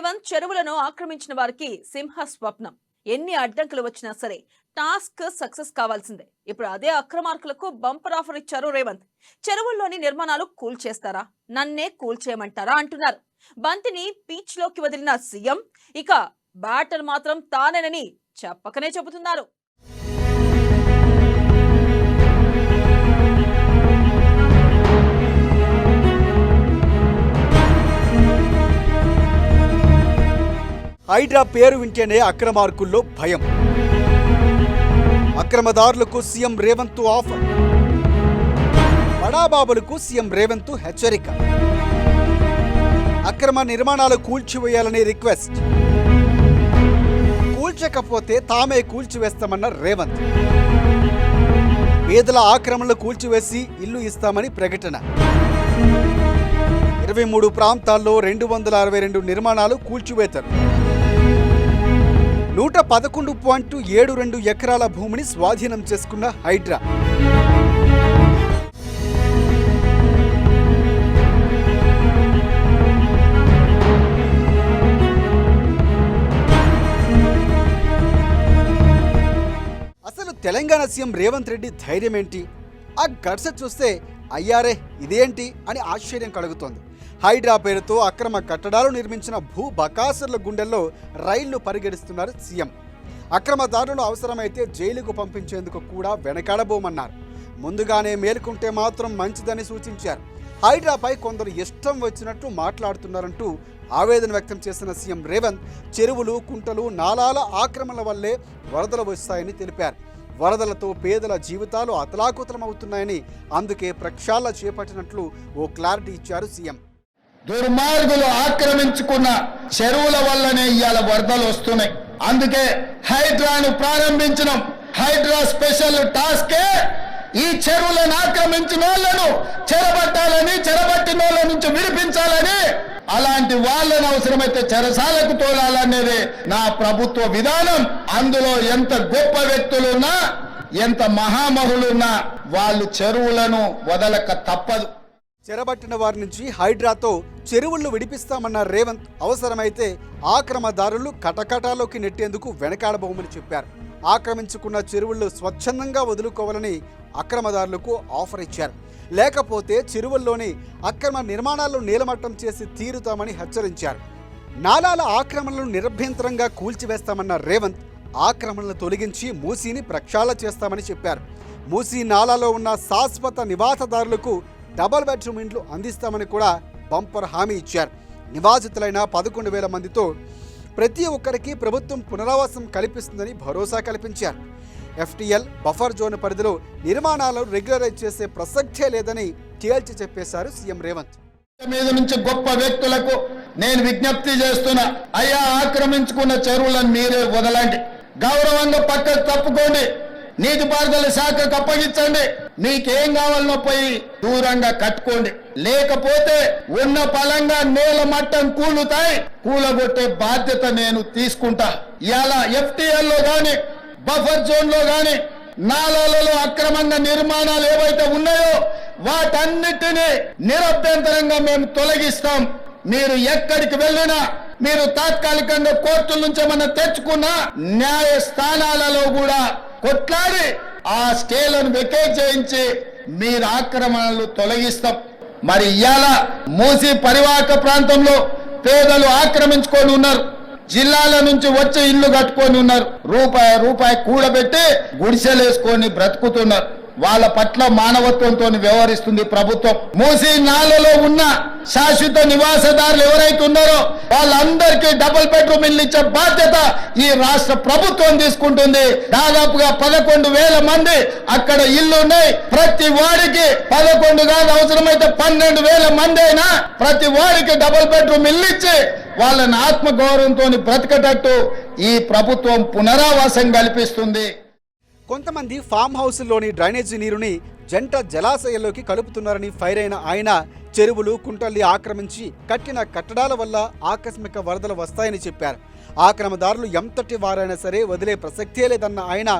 రేవంత్ చెరువులను ఆక్రమించిన వారికి సింహ స్వప్నం. ఎన్ని అడ్డంకులు వచ్చినా సరే టాస్క్ సక్సెస్ కావాల్సిందే. ఇప్పుడు అదే అక్రమార్కులకు బంపర్ ఆఫర్ ఇచ్చారు రేవంత్. చెరువుల్లోని నిర్మాణాలు కూల్చేస్తారా, నన్నే కూల్చేయమంటారా అంటున్నారు. బంతిని పీచ్ లోకి వదిలిన సీఎం ఇక బ్యాటర్ మాత్రం తానేనని చెప్పకనే చెబుతున్నారు. హైడ్రా పేరు వింటేనే అక్రమార్కుల్లో భయం. అక్రమదారులకు సీఎం రేవంత్ ఆఫర్, బడాబాబులకు సీఎం రేవంత్ హెచ్చరిక. అక్రమ నిర్మాణాలు కూల్చివేయాలని రిక్వెస్ట్, కూల్చకపోతే తామే కూల్చివేస్తామన్న రేవంత్. పేదల ఆక్రమణలు కూల్చివేసి ఇల్లు ఇస్తామని ప్రకటన. 23 ప్రాంతాల్లో 262 నిర్మాణాలు కూల్చివేతలు. 111.72 ఎకరాల భూమిని స్వాధీనం చేసుకున్న హైడ్రా. అసలు తెలంగాణ సీఎం రేవంత్ రెడ్డి ధైర్యం ఏంటి? ఆ గడ్స చూస్తే అయ్యారే ఇదేంటి అని ఆశ్చర్యం కలుగుతోంది. హైడ్రా పేరుతో అక్రమ కట్టడాలు నిర్మించిన భూ బకాసురుల గుండెల్లో రైళ్లు పరిగెడుస్తున్నారు సీఎం. అక్రమదారులను అవసరమైతే జైలుకు పంపించేందుకు కూడా వెనకాడబోమన్నారు. ముందుగానే మేల్కొంటే మాత్రం మంచిదని సూచించారు. హైడ్రాపై కొందరు ఇష్టం వచ్చినట్టు మాట్లాడుతున్నారంటూ ఆవేదన వ్యక్తం చేసిన సీఎం రేవంత్ చెరువులు, కుంటలు, నాలాల ఆక్రమణల వల్లే వరదలు వస్తాయని తెలిపారు. వరదలతో పేదల జీవితాలు అతలాకుతలమవుతున్నాయని, అందుకే ప్రక్షాళన చేపట్టినట్లు ఓ క్లారిటీ ఇచ్చారు సీఎం. దుర్మార్గులు ఆక్రమించుకున్న చెరువుల వల్లనే ఇవాళ వరదలు వస్తున్నాయి. అందుకే హైడ్రాను ప్రారంభించడం. హైడ్రా స్పెషల్ టాస్కే ఈ చెరువులను ఆక్రమించిన వాళ్ళను చెరబట్టాలని, చెరబట్టిన వాళ్ళ నుంచి విడిపించాలని, అలాంటి వాళ్ళను అవసరమైతే చెరసాలకు తోలాలనేది నా ప్రభుత్వ విధానం. అందులో ఎంత గొప్ప వ్యక్తులున్నా, ఎంత మహామహులున్నా వాళ్ళు చెరువులను వదలక తప్పదు. చెరబట్టిన వారి నుంచి హైడ్రాతో చెరువులను విడిపిస్తామన్న రేవంత్ అవసరమైతే ఆక్రమదారులు కటకటాలోకి నెట్టేందుకు వెనకాడబోమని చెప్పారు. ఆక్రమించుకున్న చెరువులు స్వచ్ఛందంగా వదులుకోవాలని అక్రమదారులకు ఆఫర్ ఇచ్చారు. లేకపోతే చెరువుల్లోని అక్రమ నిర్మాణాలను నీలమట్టం చేసి తీరుతామని హెచ్చరించారు. నాలాల ఆక్రమణలను నిరభ్యంతరంగా కూల్చివేస్తామన్న రేవంత్ ఆక్రమణలను తొలగించి మూసీని ప్రక్షాళన చేస్తామని చెప్పారు. మూసీ నాలాలో ఉన్న శాశ్వత నివాసదారులకు డబుల్ బెడ్రూమ్ ఇండ్లు అందిస్తామని కూడా బంపర్ హామీ ఇచ్చారు. నివాసితులైన 11,000 మందితో ప్రతి ఒక్కరికి ప్రభుత్వం పునరావాసం కల్పిస్తుందని భరోసా కల్పించారు. FTL బఫర్ జోన్ పరిధిలో నిర్మాణాలను రెగ్యులరైజ్ చేసే ప్రసక్తే లేదని తేల్చి చెప్పేశారు సీఎం రేవంత్. మీద నుంచి గొప్ప వ్యక్తులకు నేను విజ్ఞప్తి చేస్తున్నా, అయ్యా ఆక్రమించుకున్న చెరువులను మీరే వదలండి, గౌరవంగా పక్కకు తప్పుకోండి, నీటిపారుదల శాఖకు అప్పగించండి, మీకేం కావాలనో పోయి దూరంగా కట్టుకోండి. లేకపోతే ఉన్న పలంగా నేల మట్టం కూలుతాయి, కూలగొట్టే బాధ్యత నేను తీసుకుంటా. ఇలా FTL లో గాని, బఫర్ జోన్ లో గాని, నాలాలలో అక్రమంగా నిర్మాణాలు ఏవైతే ఉన్నాయో వాటన్నిటినీ నిరభ్యంతరంగా మేము తొలగిస్తాం. మీరు ఎక్కడికి వెళ్ళినా, మీరు తాత్కాలికంగా కోర్టుల నుంచి ఏమన్నా తెచ్చుకున్న న్యాయస్థానాలలో కూడా కొట్లాడి ఆ స్టేలను వెకేట్ చేయించి మీరు ఆక్రమణలు తొలగిస్తాం. మరి ఇవాళ మూసీ పరివాహక ప్రాంతంలో పేదలు ఆక్రమించుకొని ఉన్నారు. జిల్లాల నుంచి వచ్చి ఇల్లు కట్టుకొని ఉన్నారు. రూపాయి కూడబెట్టి గుడిసెలేసుకొని బ్రతుకుతున్నారు. వాళ్ళ పట్ల మానవత్వంతో వ్యవహరిస్తుంది ప్రభుత్వం. మూసీ నాలలో ఉన్న శాశ్వత నివాసదారులు ఎవరైతే ఉన్నారో వాళ్ళందరికీ డబుల్ బెడ్రూమ్ ఇల్లు ఇచ్చే బాధ్యత ఈ రాష్ట్ర ప్రభుత్వం తీసుకుంటుంది. దాదాపుగా 11,000 మంది అక్కడ ఇల్లు ఉన్నాయి. ప్రతి వాడికి 11 కాదు, అవసరమైతే 12,000 మంది అయినా ప్రతి వాడికి డబుల్ బెడ్రూమ్ ఇల్లు ఇచ్చి వాళ్ళని ఆత్మగౌరవంతో బ్రతకటట్టు ఈ ప్రభుత్వం పునరావాసం కల్పిస్తుంది. కొంతమంది ఫామ్ హౌస్లోని డ్రైనేజీ నీరుని జంట జలాశయాల్లోకి కలుపుతున్నారని ఫైర్ అయిన ఆయన చెరువులు కుంటల్ని ఆక్రమించి కట్టిన కట్టడాల వల్ల ఆకస్మిక వరదలు వస్తాయని చెప్పారు. ఆక్రమదారులు ఎంతటి వారైనా సరే వదిలే ప్రసక్తే లేదన్న ఆయన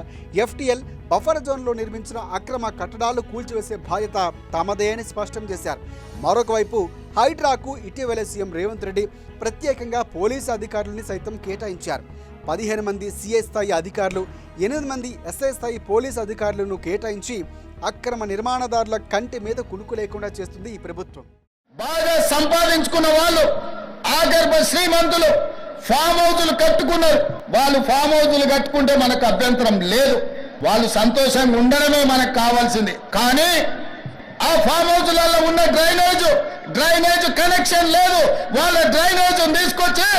ఎఫ్టీఎల్ బఫర్ జోన్లో నిర్మించిన అక్రమ కట్టడాలు కూల్చివేసే బాధ్యత తమదే అని స్పష్టం చేశారు. మరొక వైపు హైడ్రాకు ఇటీవలే సీఎం రేవంత్ రెడ్డి ప్రత్యేకంగా పోలీసు అధికారులని సైతం కేటాయించారు. 15 మంది సిఐ స్థాయి అధికారులు, 8 మంది ఎస్ఐ స్థాయి పోలీసు అధికారులను కేటాయించి అక్రమ నిర్మాణదారుల కంటి మీద కునుకు లేకుండా చేస్తుంది ఈ ప్రభుత్వం. బాగా సంపాదించుకున్న వాళ్ళు ఆగర్భ శ్రీమంతులు ఫామ్ హౌజులు కట్టుకున్నారు. వాళ్ళు ఫామ్ హౌజులు కట్టుకుంటే మనకు అభ్యంతరం లేదు, వాళ్ళు సంతోషంగా ఉండడమే మనకు కావాల్సింది. కానీ ఆ ఫామ్ హౌజులలో ఉన్న డ్రైనేజ్ కనెక్షన్ లేదు. వాళ్ళ డ్రైనేజ్ తీసుకొచ్చి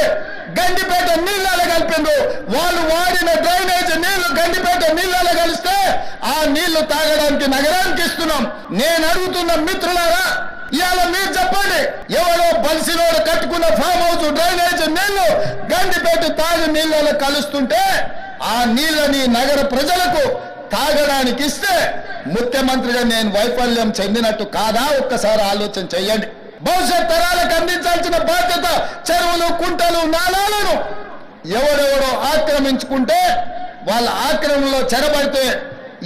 గండిపేట నీళ్ళలో కలిపిండ్రు. వాళ్ళు వాడిన డ్రైనేజ్ నీళ్లు గండిపేట నీళ్ళలో కలిస్తే ఆ నీళ్లు తాగడానికి నగరానికి ఇస్తున్నాం. నేను అడుగుతున్న మిత్రులారా, ఇవాళ మీరు చెప్పండి, ఎవరో బలిసినోడు కట్టుకున్న ఫామ్ హౌస్ డ్రైనేజ్ నీళ్లు గండిపేట తాగి నీళ్ళలో కలుస్తుంటే ఆ నీళ్ళని నగర ప్రజలకు తాగడానికి ఇస్తే ముఖ్యమంత్రిగా నేను వైఫల్యం చెందినట్టు కాదా? ఒక్కసారి ఆలోచన చెయ్యండి. భవిష్యత్ తరాలకు అందించాల్సిన బాధ్యత చెరువులు, కుంటలు, నాలాలను ఎవరెవరో ఆక్రమించుకుంటే వాళ్ళ ఆక్రమణలో చెరబడితే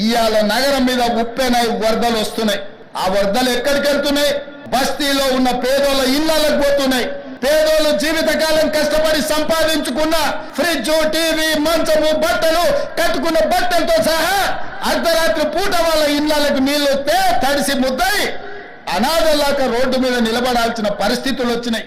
ఇవాళ నగరం మీద ఉప్పెనై వరదలు వస్తున్నాయి. ఆ వరదలు ఎక్కడికి వెళ్తున్నాయి? బస్తీలో ఉన్న పేదోళ్ళ ఇళ్లకు పోతున్నాయి. పేదోళ్ళు జీవితకాలం కష్టపడి సంపాదించుకున్న ఫ్రిడ్జ్, టీవీ, మంచము, బట్టలు, కట్టుకున్న బట్టలతో సహా అర్ధరాత్రి పూట వాళ్ళ ఇళ్లకు నీళ్లు వస్తే తడిసి ముద్దయి అనాథలాక రోడ్డు మీద నిలబడాల్సిన పరిస్థితులు వచ్చినాయి.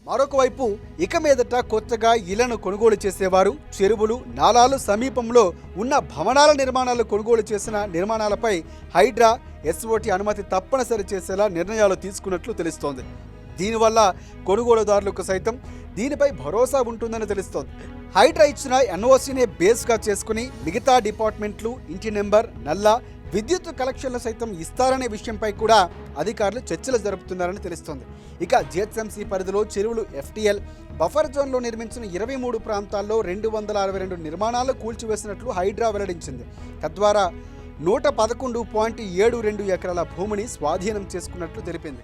మరొక వైపు ఇక మీదట కొత్తగా ఇళ్లను కొనుగోలు చేసేవారు చెరువులు, నాలాలు సమీపంలో ఉన్న భవనాల నిర్మాణాలు కొనుగోలు చేసిన నిర్మాణాలపై హైడ్రా, ఎస్ఓటీ అనుమతి తప్పనిసరి చేసేలా నిర్ణయాలు తీసుకున్నట్లు తెలుస్తోంది. దీనివల్ల కొనుగోలుదారులకు సైతం దీనిపై భరోసా ఉంటుందని తెలుస్తోంది. హైడ్రా ఇచ్చిన ఎన్ఓసీనే బేస్గా చేసుకుని మిగతా డిపార్ట్మెంట్లు ఇంటి నెంబర్, నల్లా, విద్యుత్ కలెక్షన్లు సైతం ఇస్తారనే విషయంపై కూడా అధికారులు చర్చలు జరుపుతున్నారని తెలుస్తోంది. ఇక జిహెచ్ఎంసీ పరిధిలో చెరువులు ఎఫ్టీఎల్ బఫర్ జోన్లో నిర్మించిన 23 ప్రాంతాల్లో 262 నిర్మాణాలు కూల్చివేసినట్లు హైడ్రా వెల్లడించింది. తద్వారా 111.72 ఎకరాల భూమిని స్వాధీనం చేసుకున్నట్లు తెలిపింది.